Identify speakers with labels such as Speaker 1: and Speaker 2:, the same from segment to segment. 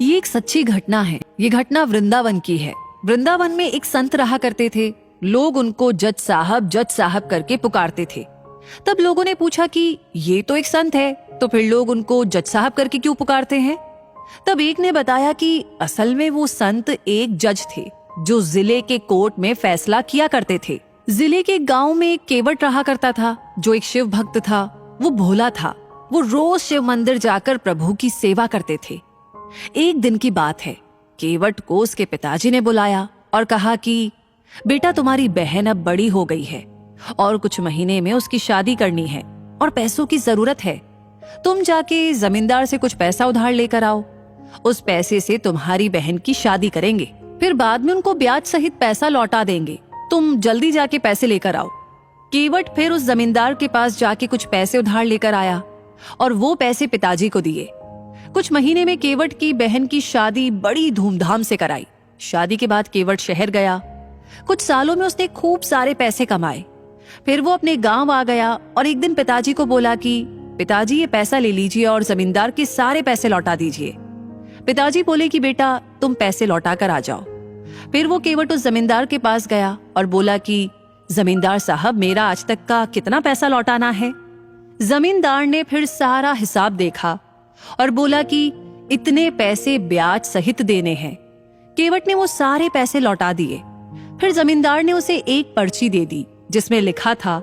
Speaker 1: ये एक सच्ची घटना है। ये घटना वृंदावन की है। वृंदावन में एक संत रहा करते थे। लोग उनको जज साहब करके पुकारते थे। तब लोगों ने पूछा कि ये तो एक संत है, तो फिर लोग उनको जज साहब करके क्यों पुकारते हैं? तब एक ने बताया कि असल में वो संत एक जज थे जो जिले के कोर्ट में फैसला किया करते थे। जिले के गांव में एक केवट रहा करता था जो एक शिव भक्त था। वो भोला था। वो रोज शिव मंदिर जाकर प्रभु की सेवा करते थे। एक दिन की बात है, केवट को उसके पिताजी ने बुलाया और कहा कि बेटा, तुम्हारी बहन अब बड़ी हो गई है और कुछ महीने में उसकी शादी करनी है और पैसों की जरूरत है। तुम जाके जमींदार से कुछ पैसा उधार लेकर आओ। उस पैसे से तुम्हारी बहन की शादी करेंगे, फिर बाद में उनको ब्याज सहित पैसा लौटा देंगे। तुम जल्दी जाके पैसे लेकर आओ। केवट फिर उस जमींदार के पास जाके कुछ पैसे उधार लेकर आया और वो पैसे पिताजी को दिए। कुछ महीने में केवट की बहन की शादी बड़ी धूमधाम से कराई। शादी के बाद केवट शहर गया। कुछ सालों में उसने खूब सारे पैसे कमाए। फिर वो अपने गांव आ गया और एक दिन पिताजी को बोला कि पिताजी, ये पैसा ले लीजिए और जमींदार के सारे पैसे लौटा दीजिए। पिताजी बोले कि बेटा, तुम पैसे लौटा कर आ जाओ। फिर वो केवट उस जमींदार के पास गया और बोला कि जमींदार साहब, मेरा आज तक का कितना पैसा लौटाना है? जमींदार ने फिर सारा हिसाब देखा और बोला कि इतने पैसे ब्याज सहित देने हैं। केवट ने वो सारे पैसे लौटा दिए। फिर जमींदार ने उसे एक पर्ची दे दी जिसमें लिखा था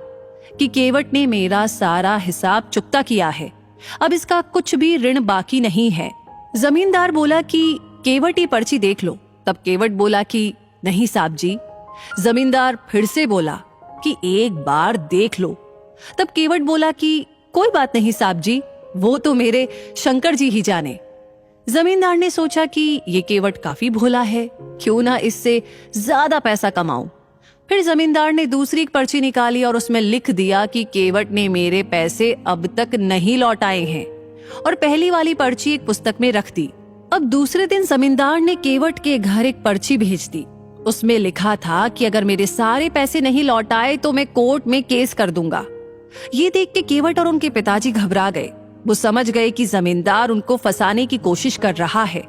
Speaker 1: कि केवट ने मेरा सारा हिसाब चुकता किया है, अब इसका कुछ भी ऋण बाकी नहीं है। जमींदार बोला कि केवट, ये पर्ची देख लो। तब केवट बोला कि नहीं साहब जी। जमींदार फिर से बोला कि एक बार देख लो। तब केवट बोला कि कोई बात नहीं साहब जी, वो तो मेरे शंकर जी ही जाने। जमींदार ने सोचा कि ये केवट काफी भोला है, क्यों ना इससे ज्यादा पैसा कमाऊं। फिर जमींदार ने दूसरी एक पर्ची निकाली और उसमें लिख दिया कि केवट ने मेरे पैसे अब तक नहीं लौटाए हैं, और पहली वाली पर्ची एक पुस्तक में रख दी। अब दूसरे दिन जमींदार ने केवट के घर एक पर्ची भेज दी। उसमें लिखा था कि अगर मेरे सारे पैसे नहीं लौटाए तो मैं कोर्ट में केस कर दूंगा। ये देख के केवट और उनके पिताजी घबरा गए। वो समझ गए कि जमींदार उनको फंसाने की कोशिश कर रहा है।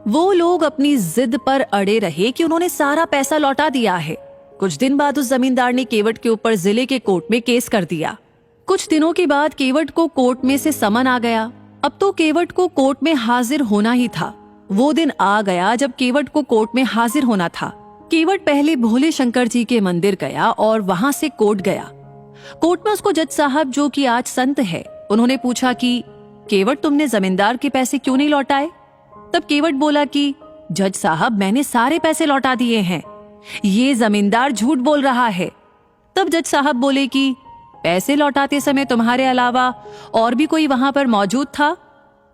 Speaker 1: वो लोग अपनी जिद पर अड़े रहे कि उन्होंने सारा पैसा लौटा दिया है। कुछ दिन बाद उस जमींदार ने केवट के ऊपर जिले के कोर्ट में केस कर दिया। कुछ दिनों के बाद केवट को कोर्ट में से समन आ गया। अब तो केवट को कोर्ट में हाजिर होना ही था। वो दिन आ गया जब केवट को कोर्ट में हाजिर होना था। केवट पहले भोले शंकर जी के मंदिर गया और वहां से कोर्ट गया। कोर्ट में उसको जज साहब, जो कि आज संत है, उन्होंने पूछा कि केवट, तुमने जमींदार के पैसे क्यों नहीं लौटाए? तब केवट बोला कि जज साहब, मैंने सारे पैसे लौटा दिए हैं। ये जमींदार झूठ बोल रहा है। तब जज साहब बोले कि पैसे लौटाते समय तुम्हारे अलावा और भी कोई वहां पर मौजूद था?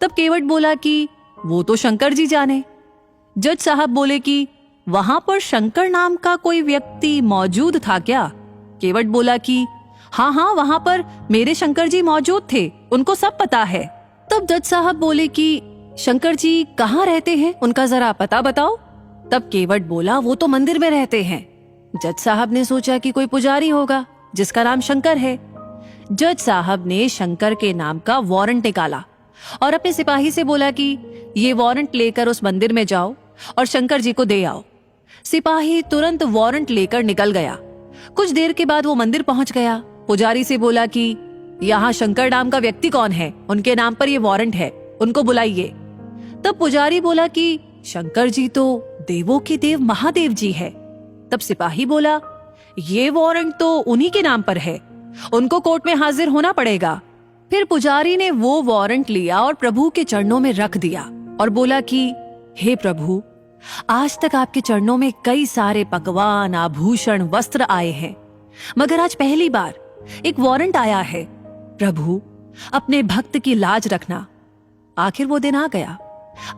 Speaker 1: तब केवट बोला कि वो तो शंकर जी जाने। जज साहब बोले कि वहां पर शंकर नाम का कोई व्यक्ति मौजूद था क्या? केवट बोला कि हाँ, वहां पर मेरे शंकर जी मौजूद थे, उनको सब पता है। तब जज साहब बोले कि शंकर जी कहाँ रहते हैं, उनका जरा पता बताओ। तब केवट बोला, वो तो मंदिर में रहते हैं। जज साहब ने सोचा कि कोई पुजारी होगा जिसका नाम शंकर है। जज साहब ने शंकर के नाम का वारंट निकाला और अपने सिपाही से बोला कि ये वारंट लेकर उस मंदिर में जाओ और शंकर जी को दे आओ। सिपाही तुरंत वारंट लेकर निकल गया। कुछ देर के बाद वो मंदिर पहुंच गया। पुजारी से बोला कि यहाँ शंकर नाम का व्यक्ति कौन है, उनके नाम पर ये वारंट है, उनको बुलाइए। तब पुजारी बोला कि शंकर जी तो देवों के देव महादेव जी है। तब सिपाही बोला, ये वारंट तो उन्हीं के नाम पर है, उनको कोर्ट में हाजिर होना पड़ेगा। फिर पुजारी ने वो वारंट लिया और प्रभु के चरणों में रख दिया और बोला कि हे प्रभु, आज तक आपके चरणों में कई सारे पकवान, आभूषण, वस्त्र आए हैं, मगर आज पहली बार एक वारंट आया है। प्रभु, अपने भक्त की लाज रखना। आखिर वो दिन आ गया।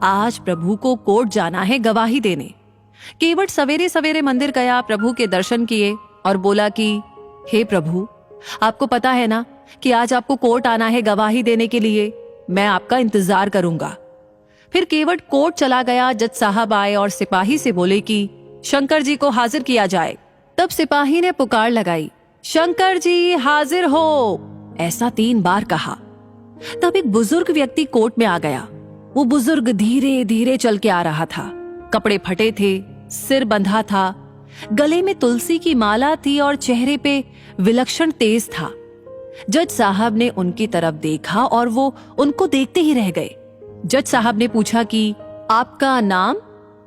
Speaker 1: आज प्रभु को कोर्ट जाना है गवाही देने। केवट सवेरे सवेरे मंदिर गया, प्रभु के दर्शन किए और बोला कि हे प्रभु, आपको पता है ना कि आज आपको कोर्ट आना है गवाही देने के लिए। मैं आपका इंतजार करूंगा। फिर केवट कोर्ट चला गया। जज साहब आए और सिपाही से बोले कि शंकर जी को हाजिर किया जाए। तब सिपाही ने पुकार लगाई, शंकर जी हाजिर हो, ऐसा 3 बार कहा। तब एक बुजुर्ग व्यक्ति कोर्ट में आ गया। वो बुजुर्ग धीरे धीरे चल के आ रहा था। कपड़े फटे थे, सिर बंधा था, गले में तुलसी की माला थी और चेहरे पे विलक्षण तेज था। जज साहब ने उनकी तरफ देखा और वो उनको देखते ही रह गए। जज साहब ने पूछा कि आपका नाम?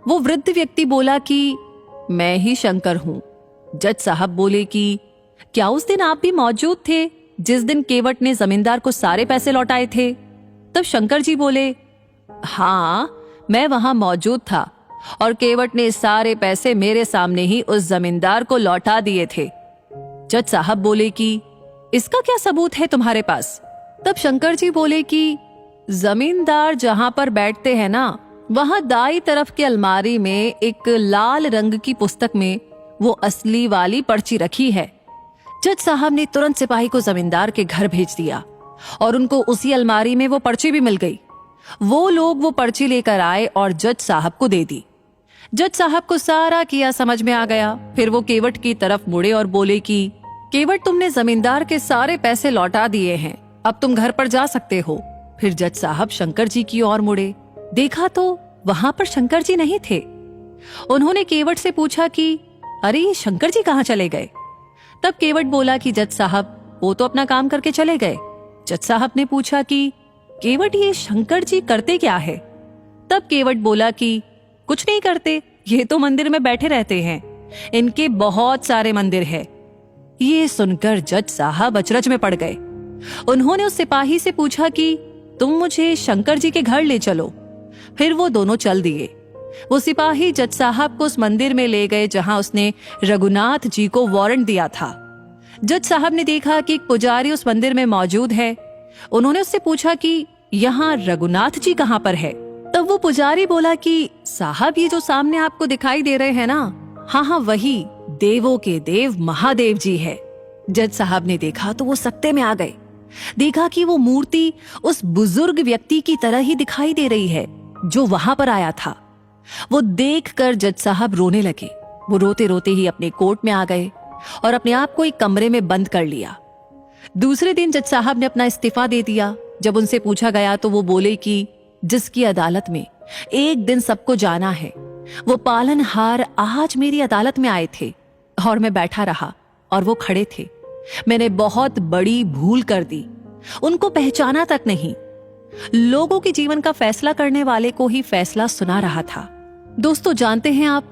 Speaker 1: वो वृद्ध व्यक्ति बोला कि मैं ही शंकर हूं। जज साहब बोले कि क्या उस दिन आप भी मौजूद थे जिस दिन केवट ने जमींदार को सारे पैसे लौटाए थे? तब शंकर जी बोले, हाँ, मैं वहां मौजूद था और केवट ने सारे पैसे मेरे सामने ही उस जमींदार को लौटा दिए थे। जज साहब बोले कि इसका क्या सबूत है तुम्हारे पास? तब शंकर जी बोले कि जमींदार जहां पर बैठते हैं ना, वहां दाई तरफ की अलमारी में एक लाल रंग की पुस्तक में वो असली वाली पर्ची रखी है। जज साहब ने तुरंत सिपाही को जमींदार के घर भेज दिया और उनको उसी अलमारी में वो पर्ची भी मिल गई। वो लोग वो पर्ची लेकर आए और जज साहब को दे दी। जज साहब को सारा किया समझ में आ गया। फिर वो केवट की तरफ मुड़े और बोले कि केवट, तुमने जमींदार के सारे पैसे लौटा दिए हैं, अब तुम घर पर जा सकते हो। फिर जज साहब शंकर जी की ओर मुड़े, देखा तो वहां पर शंकर जी नहीं थे। उन्होंने केवट से पूछा कि अरे ये शंकर जी कहाँ चले गए? तब केवट बोला कि जज साहब, वो तो अपना काम करके चले गए। जज साहब ने पूछा कि केवट, ये शंकर जी करते क्या है? तब केवट बोला कि कुछ नहीं करते, ये तो मंदिर में बैठे रहते हैं, इनके बहुत सारे मंदिर है। ये सुनकर जज साहब अचरज में पड़ गए। उन्होंने उस सिपाही से पूछा कि तुम मुझे शंकर जी के घर ले चलो। फिर वो दोनों चल दिए। वो सिपाही जज साहब को उस मंदिर में ले गए जहां उसने रघुनाथ जी को वारंट दिया था। जज साहब ने देखा कि एक पुजारी उस मंदिर में मौजूद है। उन्होंने उससे पूछा कि यहाँ रघुनाथ जी कहाँ पर है? तब वो पुजारी बोला कि साहब, ये जो सामने आपको दिखाई दे रहे हैं ना, हाँ, वही देवों के देव महादेव जी है। जज साहब ने देखा तो वो सकते में आ गए। देखा कि वो मूर्ति उस बुजुर्ग व्यक्ति की तरह ही दिखाई दे रही है जो वहां पर आया था। वो देखकर जज साहब रोने लगे। वो रोते रोते ही अपने कोर्ट में आ गए और अपने आप को एक कमरे में बंद कर लिया। दूसरे दिन जज साहब ने अपना इस्तीफा दे दिया। जब उनसे पूछा गया तो वो बोले कि जिसकी अदालत में एक दिन सबको जाना है, वो पालनहार आज मेरी अदालत में आए थे और मैं बैठा रहा और वो खड़े थे। मैंने बहुत बड़ी भूल कर दी, उनको पहचाना तक नहीं। लोगों के जीवन का फैसला करने वाले को ही फैसला सुना रहा था। दोस्तों, जानते हैं आप,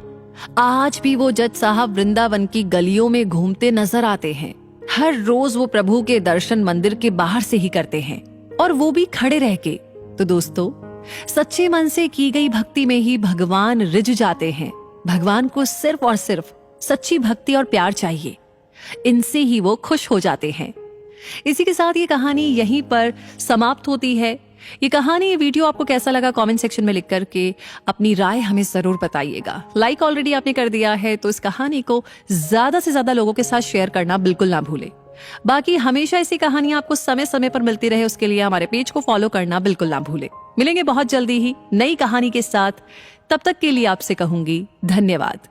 Speaker 1: आज भी वो जज साहब वृंदावन की गलियों में घूमते नजर आते हैं। हर रोज वो प्रभु के दर्शन मंदिर के बाहर से ही करते हैं और वो भी खड़े रह के। तो दोस्तों, सच्चे मन से की गई भक्ति में ही भगवान रिझ जाते हैं। भगवान को सिर्फ और सिर्फ सच्ची भक्ति और प्यार चाहिए, इनसे ही वो खुश हो जाते हैं। इसी के साथ ये कहानी यहीं पर समाप्त होती है। ये कहानी, ये वीडियो आपको कैसा लगा कमेंट सेक्शन में लिख करके अपनी राय हमें जरूर बताइएगा। लाइक ऑलरेडी आपने कर दिया है तो इस कहानी को ज्यादा से ज्यादा लोगों के साथ शेयर करना बिल्कुल ना भूले। बाकी हमेशा ऐसी कहानियां आपको समय समय पर मिलती रहे, उसके लिए हमारे पेज को फॉलो करना बिल्कुल ना भूले। मिलेंगे बहुत जल्दी ही नई कहानी के साथ। तब तक के लिए आपसे कहूंगी धन्यवाद।